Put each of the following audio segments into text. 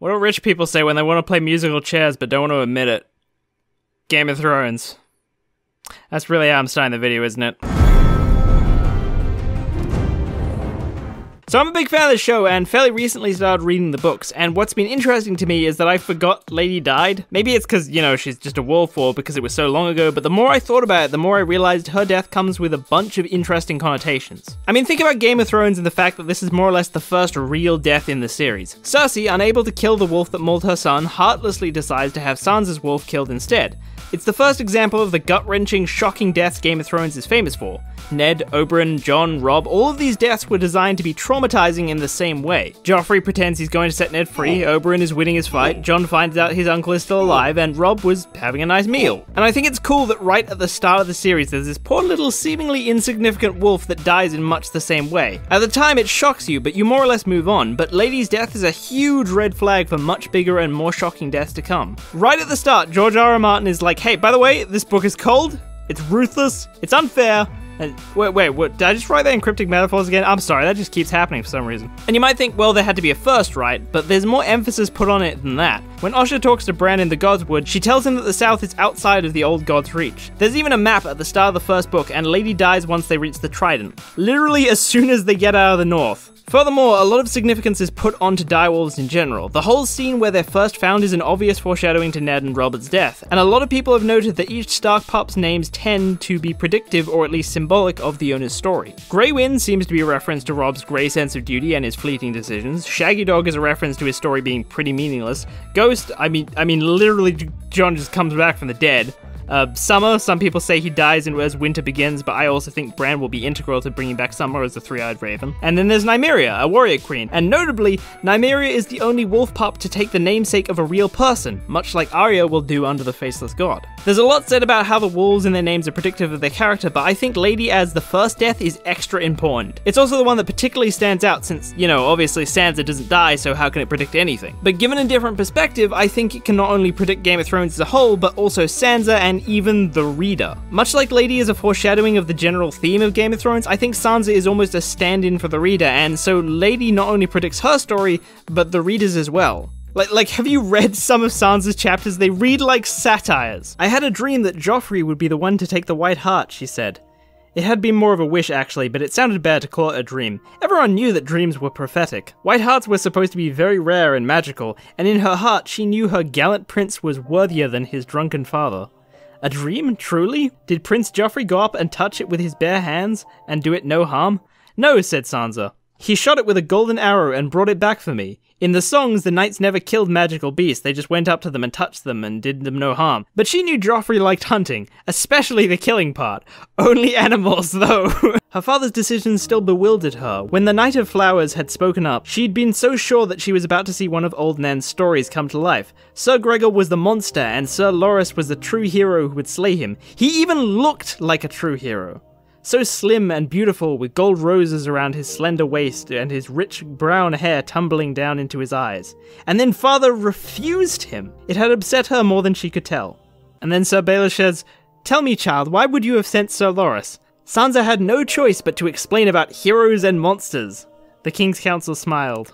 What do rich people say when they want to play musical chairs but don't want to admit it? Game of Thrones. That's really how I'm starting the video, isn't it? So I'm a big fan of the show and fairly recently started reading the books, and what's been interesting to me is that I forgot Lady died. Maybe it's because, you know, she's just a wolf or because it was so long ago, but the more I thought about it, the more I realized her death comes with a bunch of interesting connotations. I mean, think about Game of Thrones and the fact that this is more or less the first real death in the series. Cersei, unable to kill the wolf that mauled her son, heartlessly decides to have Sansa's wolf killed instead. It's the first example of the gut-wrenching, shocking deaths Game of Thrones is famous for. Ned, Oberyn, Jon, Robb, all of these deaths were designed to be traumatizing in the same way. Joffrey pretends he's going to set Ned free, Oberyn is winning his fight, Jon finds out his uncle is still alive, and Robb was having a nice meal. And I think it's cool that right at the start of the series there's this poor little seemingly insignificant wolf that dies in much the same way. At the time it shocks you, but you more or less move on, but Lady's death is a huge red flag for much bigger and more shocking deaths to come. Right at the start, George R.R. Martin is like, hey, by the way, this book is cold, it's ruthless, it's unfair, and wait, what, did I just write that in cryptic metaphors again? I'm sorry, that just keeps happening for some reason. And you might think, well, there had to be a first, right? But there's more emphasis put on it than that. When Osha talks to Bran in the Godswood, she tells him that the South is outside of the old God's reach. There's even a map at the start of the first book, and Lady dies once they reach the Trident. Literally as soon as they get out of the North. Furthermore, a lot of significance is put onto direwolves in general. The whole scene where they're first found is an obvious foreshadowing to Ned and Robert's death, and a lot of people have noted that each Stark pup's names tend to be predictive or at least symbolic of the owner's story. Grey Wind seems to be a reference to Robb's grey sense of duty and his fleeting decisions. Shaggy Dog is a reference to his story being pretty meaningless. Ghost, I mean literally Jon just comes back from the dead. Summer, some people say he dies as winter begins, but I also think Bran will be integral to bringing back Summer as the three-eyed raven. And then there's Nymeria, a warrior queen, and notably, Nymeria is the only wolf pup to take the namesake of a real person, much like Arya will do under the Faceless God. There's a lot said about how the wolves in their names are predictive of their character, but I think Lady as the first death is extra important. It's also the one that particularly stands out since, you know, obviously Sansa doesn't die, so how can it predict anything? But given a different perspective, I think it can not only predict Game of Thrones as a whole, but also Sansa and even the reader. Much like Lady is a foreshadowing of the general theme of Game of Thrones, I think Sansa is almost a stand-in for the reader, and so Lady not only predicts her story, but the reader's as well. Like, have you read some of Sansa's chapters? They read like satires. I had a dream that Joffrey would be the one to take the White Hart, she said. It had been more of a wish actually, but it sounded bad to call it a dream. Everyone knew that dreams were prophetic. White Harts were supposed to be very rare and magical, and in her heart she knew her gallant prince was worthier than his drunken father. A dream, truly? Did Prince Joffrey go up and touch it with his bare hands, and do it no harm? No, said Sansa. He shot it with a golden arrow and brought it back for me. In the songs, the knights never killed magical beasts, they just went up to them and touched them and did them no harm. But she knew Joffrey liked hunting, especially the killing part. Only animals, though. Her father's decisions still bewildered her. When the Knight of Flowers had spoken up, she'd been so sure that she was about to see one of Old Nan's stories come to life. Sir Gregor was the monster, and Sir Loras was the true hero who would slay him. He even looked like a true hero. So slim and beautiful, with gold roses around his slender waist and his rich brown hair tumbling down into his eyes. And then father refused him. It had upset her more than she could tell. And then Sir Baelish says, "Tell me, child, why would you have sent Sir Loras?" Sansa had no choice but to explain about heroes and monsters. The King's Council smiled.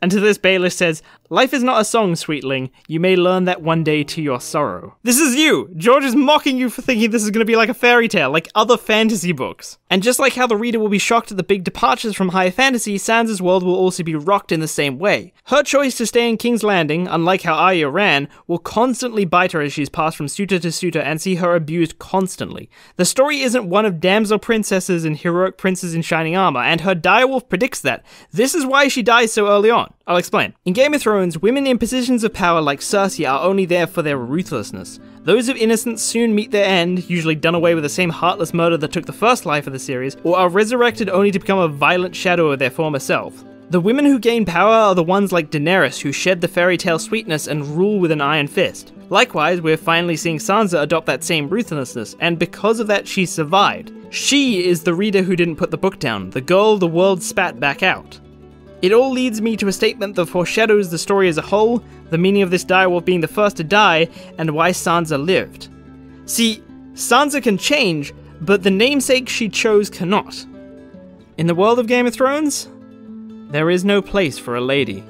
And to this Baelish says, "Life is not a song, sweetling. You may learn that one day to your sorrow." This is you! George is mocking you for thinking this is going to be like a fairy tale, like other fantasy books. And just like how the reader will be shocked at the big departures from high fantasy, Sansa's world will also be rocked in the same way. Her choice to stay in King's Landing, unlike how Arya ran, will constantly bite her as she's passed from suitor to suitor and see her abused constantly. The story isn't one of damsel princesses and heroic princes in shining armor, and her direwolf predicts that. This is why she dies so early on. I'll explain. In Game of Thrones, women in positions of power like Cersei are only there for their ruthlessness. Those of innocence soon meet their end, usually done away with the same heartless murder that took the first life of the series, or are resurrected only to become a violent shadow of their former self. The women who gain power are the ones like Daenerys who shed the fairy tale sweetness and rule with an iron fist. Likewise, we're finally seeing Sansa adopt that same ruthlessness, and because of that she survived. She is the reader who didn't put the book down, the girl the world spat back out. It all leads me to a statement that foreshadows the story as a whole, the meaning of this direwolf being the first to die, and why Sansa lived. See, Sansa can change, but the namesake she chose cannot. In the world of Game of Thrones, there is no place for a lady.